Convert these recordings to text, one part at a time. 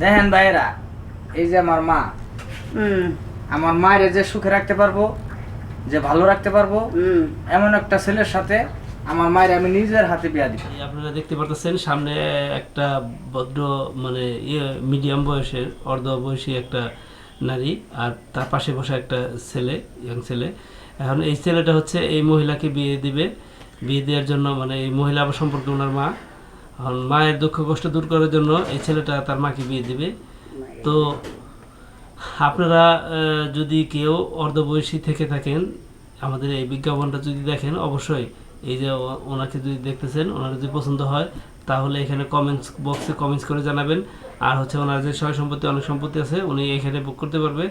দেখেন ভাইরা, এই যে আমার মা, আমার মায়ের যে সুখে রাখতে পারবো, যে ভালো রাখতে পারবো, এমন একটা ছেলের সাথে আমার মায়ের আমি নিজের হাতে বিয়া দিব। আপনারা দেখতে পারতেছেন সামনে একটা ভদ্র মানে মিডিয়াম বয়সের অর্ধ বয়সী একটা নারী, আর তার পাশে বসে একটা ছেলে, ইয়াং ছেলে। এখন এই ছেলেটা হচ্ছে এই মহিলাকে বিয়ে দিবে। বিয়ে দেওয়ার জন্য মানে এই মহিলা আবার সম্পর্কে ওনার মা, এখন মায়ের দুঃখ কষ্ট দূর করার জন্য এই ছেলেটা তার মাকে বিয়ে দিবে। তো আপনারা যদি কেউ অর্ধবয়সী থেকে থাকেন, আমাদের এই বিজ্ঞাপনটা যদি দেখেন, অবশ্যই এই যে ওনাকে যদি দেখতেছেন, ওনার যদি পছন্দ হয় তাহলে এখানে কমেন্টস বক্সে কমেন্টস করে জানাবেন। আর হচ্ছে ওনার যে সয় সম্পত্তি, অনেক সম্পত্তি আছে, উনি এখানে বুক করতে পারবে।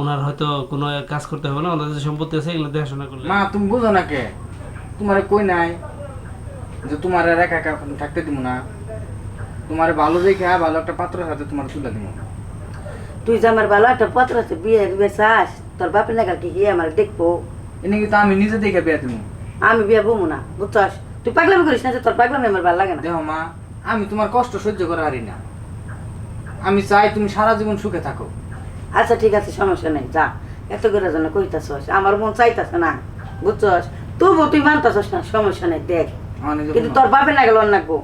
ওনার হয়তো কোনো কাজ করতে হবে না, ওনার যে সম্পত্তি আছে এগুলো দেখাশোনা করলে। মা তুমি বুঝো না কে, তোমার কই নাই যে তোমার একা একা থাকতে দিব না, তোমার ভালো দেখে ভালো একটা পাত্রের হাতে তোমার তুলে দিব। তুই যে আমার ভালো একটা পত্র আছে বিয়ে দিবে চাস, তোর বাপের নাগাল কি গিয়ে আমার দেখবো? এনে কিন্তু আমি নিজে দেখে বিয়া দিব। আমি বিয়ে বমু না, বুঝছস? তুই পাগলামি করিস না, যে তোর পাগলামি আমার ভালো লাগে না। দেখো মা, আমি তোমার কষ্ট সহ্য করা হারি না, আমি চাই তুমি সারা জীবন সুখে থাকো। আচ্ছা ঠিক আছে, সমস্যা নেই, যা। এত করে যেন কইতাছস, আমার মন চাইতাছে না, বুঝছস? তবু তুই মানতাছস না, সমস্যা নেই, দেখ। কিন্তু তোর বাপের নাগাল অন্য নাকবো।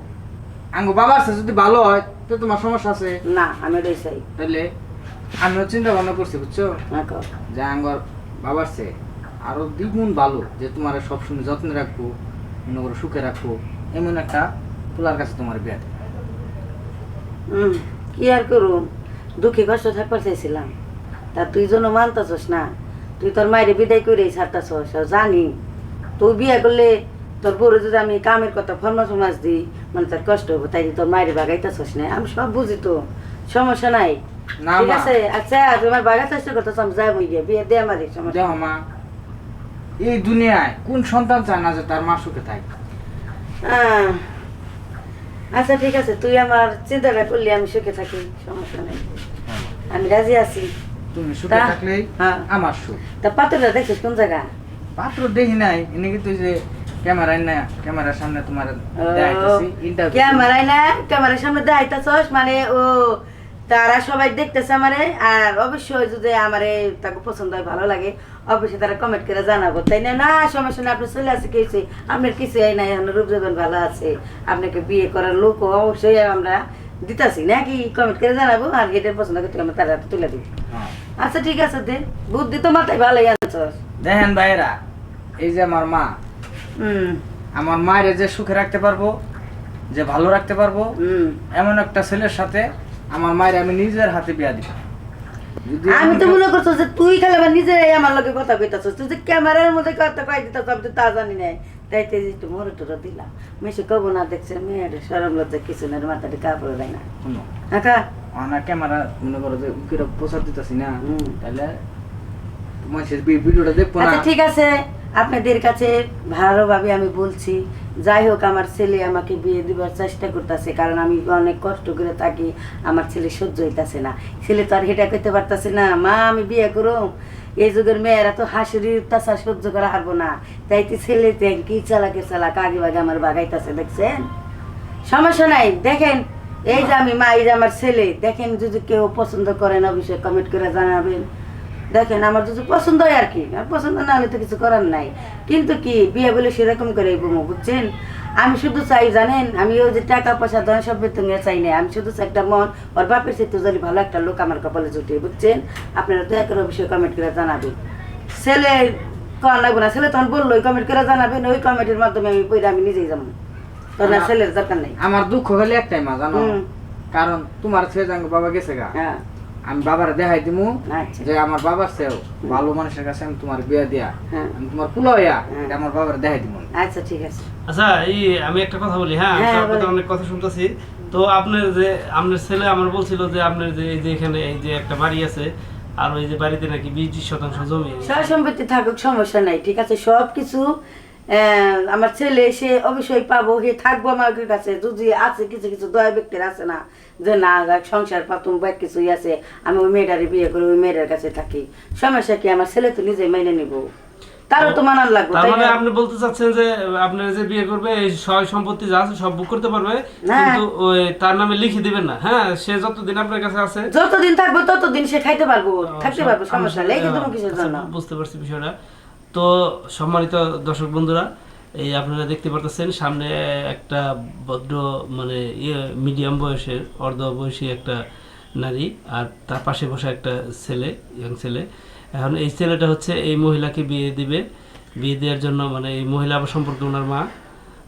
আঙ্গো বাবার সাথে যদি ভালো হয় তো তোমার সমস্যা আছে না, আমি ওটাই চাই। তাহলে আমিও চিন্তা ভাবনা করছি, বুঝছো, হ্যাঁ, কর। যে আঙ্গর বাবার চেয়ে আরো দ্বিগুণ ভালো, যে তোমার সবসময় যত্নে রাখবো, মনে করো সুখে রাখবো, এমন একটা পোলার কাছে তোমার বিয়া দেব। কি আর করুম, দুঃখে কষ্ট থাকবার চাইছিলাম, তা তুই জন্য মানতাছস না। তুই তোর মায়ের বিদায় করে ছাড়তাছস, জানি তুই বিয়ে করলে তোর বউরে যদি আমি কামের কথা ফরমাস দিই, মানে তার কষ্ট হবো, তাই তোর মায়ের বাগাইতাছস না। আমি সব বুঝি, তো সমস্যা নাই, না ঠিক মা, আছে। আচ্ছা তোমার বাগা চেষ্টা করতেছ, আমি যাই বই গিয়ে বিয়ে দে আমারই সমস্যা। দেখো মা, এই দুনিয়ায় কোন সন্তান চায় না যে তার মা সুখে থাকে? আহ, আচ্ছা ঠিক আছে, তুই আমার চিন্তাটা করলি, আমি সুখে থাকি, সমস্যা নেই, আমি রাজি আছি। তুমি সুখে তা? থাকলেই হ্যাঁ। আমার সুখ। তা পাত্রটা দেখছিস কোন জায়গা? পাত্র দেখি নাই, এনে কিন্তু যে ক্যামেরায় না, ক্যামেরার সামনে তোমার দেখাইতাছি ইন্টারভিউ। ক্যামেরায় না, ক্যামেরার সামনে দেখাইতাছস মানে ও তারা সবাই দেখতেছে আমারে। আর অবশ্যই যদি আমারে তাকে পছন্দ হয়, ভালো লাগে, অবশ্যই তারা কমেন্ট করে জানাবো, তাই না? না সমস্যা নেই, আপনার চলে আছে কিছু, আপনার কিছু এই নাই, এখন রূপ জীবন ভালো আছে, আপনাকে বিয়ে করার লোক অবশ্যই আমরা দিতাছি নাকি, কমেন্ট করে জানাবো। আর এটার পছন্দ করতে আমরা তারা তুলে দিব। আচ্ছা ঠিক আছে, দে, বুদ্ধি তো মাথায় ভালোই আনছস। দেখেন ভাইরা, এই যে আমার মা, আমার মায়ের যে সুখে রাখতে পারবো, যে ভালো রাখতে পারবো, এমন একটা ছেলের সাথে আমার মায়ের আমি নিজের হাতে বিয়া দিব। যদি আমি তো মনে করছো যে তুই খালি আবার নিজে আমার লগে কথা কইতাছস, তুই যে ক্যামেরার মধ্যে কথা কই দিতাছ, আমি তো তা জানি নাই, তাইতে একটু মরে টরে দিলাম। মেসে কব না, দেখছে মেয়ের সরম লজ্জা কিছু না, মাথাটা কাপড় দেয় না। শুনো, আচ্ছা আমার ক্যামেরা মনে করো যে উকিরা প্রচার দিতেছি না, তাহলে তোমার শেষ ভিডিওটা দেখবো না। আচ্ছা ঠিক আছে, আপনাদের কাছে ভালোভাবে আমি বলছি, যাই হোক আমার ছেলে আমাকে বিয়ে দিবার চেষ্টা করতেছে, কারণ আমি অনেক কষ্ট করে থাকি, আমার ছেলে সহ্য হইতাছে না। ছেলে তো আর হেঁটা করতে পারতেছে না, মা আমি বিয়ে করো, এই যুগের মেয়েরা তো হাসির তাছা সহ্য করা হারবো না, তাইতে ছেলে কি চালাকে চালাক আগে বাগে আমার বাগাইতেছে, দেখছেন? সমস্যা নাই, দেখেন এই যে আমি মা, এই যে আমার ছেলে, দেখেন যদি কেউ পছন্দ করেন অবশ্যই কমেন্ট করে জানাবেন। দেখেন আমার যদি পছন্দ হয় আর কি, আর পছন্দ না হলে তো কিছু করার নাই, কিন্তু কি বিয়ে বলে সেরকম করে বমু, বুঝছেন? আমি শুধু চাই জানেন, আমি ওই যে টাকা পয়সা ধন সব বেতন চাই না, আমি শুধু চাই একটা মন, ওর বাপের সাথে যদি ভালো একটা লোক আমার কপালে জুটে, বুঝছেন? আপনারা দয়া করে অবশ্যই কমেন্ট করে জানাবেন। ছেলে কর লাগবো না, ছেলে তখন বললো কমেন্ট করে জানাবেন, ওই কমেন্টের মাধ্যমে আমি পড়ে আমি নিজেই যাবো, তোর না ছেলের দরকার নেই। আমার দুঃখ হলে একটাই মা, জানো, কারণ তোমার ছেলে জাঙ্গ বাবা গেছে গা, আমি বাবার দেখাই দিমু যে আমার বাবার চেয়েও ভালো মানুষের কাছে আমি তোমার বিয়ে দিয়া, আমি তোমার কুলা হইয়া আমার বাবার দেখাই দিমু। আচ্ছা ঠিক আছে। আচ্ছা এই আমি একটা কথা বলি, হ্যাঁ আপনার অনেক কথা শুনতেছি। তো আপনার যে আপনার ছেলে আমার বলছিল যে আপনার যে এই যে এখানে এই যে একটা বাড়ি আছে, আর ওই যে বাড়িতে নাকি 20% জমি, সয় সম্পত্তি থাকুক, সমস্যা নাই, ঠিক আছে, সব কিছু আমার ছেলে সে অবশ্যই পাবো, হে থাকবো আমার কাছে। যদি আছে কিছু কিছু দয়া ব্যক্তির আছে না, যে না সংসার পাতুম বা কিছুই আছে, আমি ওই মেয়েটারে বিয়ে করে ওই মেয়েটার কাছে থাকি, সমস্যা কি? আমার ছেলে তো নিজে মেনে নিব। তারও তো মানার লাগবে, তার তাই মানে না? আপনি বলতে চাচ্ছেন যে আপনার যে বিয়ে করবে এই সয় সম্পত্তি যা আছে সব বুক করতে পারবে, না। কিন্তু ওই তার নামে লিখে দিবেন না। হ্যাঁ, সে যতদিন আপনার কাছে আছে যতদিন থাকবো ততদিন সে খাইতে পারবো, থাকতে সব- পারবো, সমস্যা নেই। কিন্তু আচ্ছা, কিসের জন্য? বুঝতে পারছি বিষয়টা। তো সম্মানিত দর্শক বন্ধুরা, এই আপনারা দেখতে পারতেছেন সামনে একটা ভদ্র মানে মিডিয়াম বয়সের অর্ধ বয়সী একটা নারী, আর তার পাশে বসা একটা ছেলে, ইয়াং ছেলে। এখন এই ছেলেটা হচ্ছে এই মহিলাকে বিয়ে দিবে, বিয়ে দেওয়ার জন্য মানে এই মহিলা আবার সম্পর্কে ওনার মা,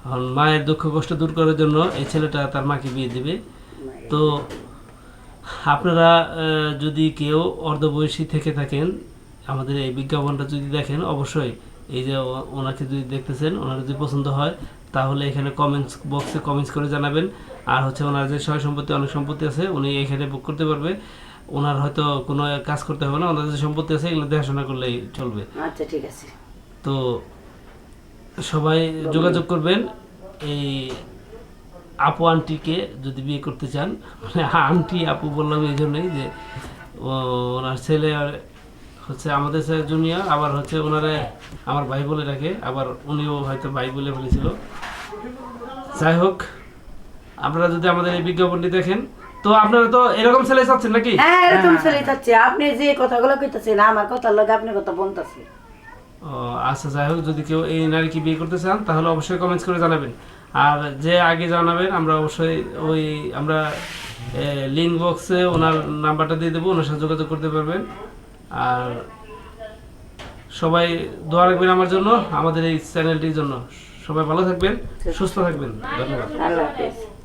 এখন মায়ের দুঃখ কষ্ট দূর করার জন্য এই ছেলেটা তার মাকে বিয়ে দিবে। তো আপনারা যদি কেউ অর্ধবয়সী থেকে থাকেন, আমাদের এই বিজ্ঞাপনটা যদি দেখেন, অবশ্যই এই যে ওনাকে যদি দেখতেছেন, ওনার যদি পছন্দ হয় তাহলে এখানে কমেন্টস বক্সে কমেন্টস করে জানাবেন। আর হচ্ছে ওনার যে সয় সম্পত্তি অনেক সম্পত্তি আছে, উনি এখানে বুক করতে পারবে। ওনার হয়তো কোনো কাজ করতে হবে না, ওনার যে সম্পত্তি আছে এগুলো দেখাশোনা করলেই চলবে। আচ্ছা, ঠিক আছে। তো সবাই যোগাযোগ করবেন এই আপু আন্টিকে যদি বিয়ে করতে চান। মানে আন্টি আপু বললাম এই জন্যই যে ওনার ছেলে হচ্ছে আমাদের জুনিয়র, আবার হচ্ছে ওনারে আমার ভাই বলে রাখে, আবার উনিও হয়তো ভাই বলে ফেলেছিল। যাই হোক, আপনারা যদি আমাদের এই বিজ্ঞাপনটি দেখেন, তো আপনারা তো এরকম ছেলে চাচ্ছেন নাকি? হ্যাঁ, এরকম চলে যাচ্ছে। আপনি যে কথাগুলো কইতাছেন আমার কথার লগে আপনি কথা বলতেছে। ও আচ্ছা, যাই হোক, যদি কেউ এই নারীকে বিয়ে করতে চান তাহলে অবশ্যই কমেন্টস করে জানাবেন। আর যে আগে জানাবেন আমরা অবশ্যই ওই আমরা লিঙ্ক বক্সে ওনার নাম্বারটা দিয়ে দেবো, ওনার সাথে যোগাযোগ করতে পারবেন। আর সবাই দোয়া রাখবেন আমার জন্য, আমাদের এই চ্যানেলটির জন্য। সবাই ভালো থাকবেন, সুস্থ থাকবেন। ধন্যবাদ। আল্লাহ হাফেজ।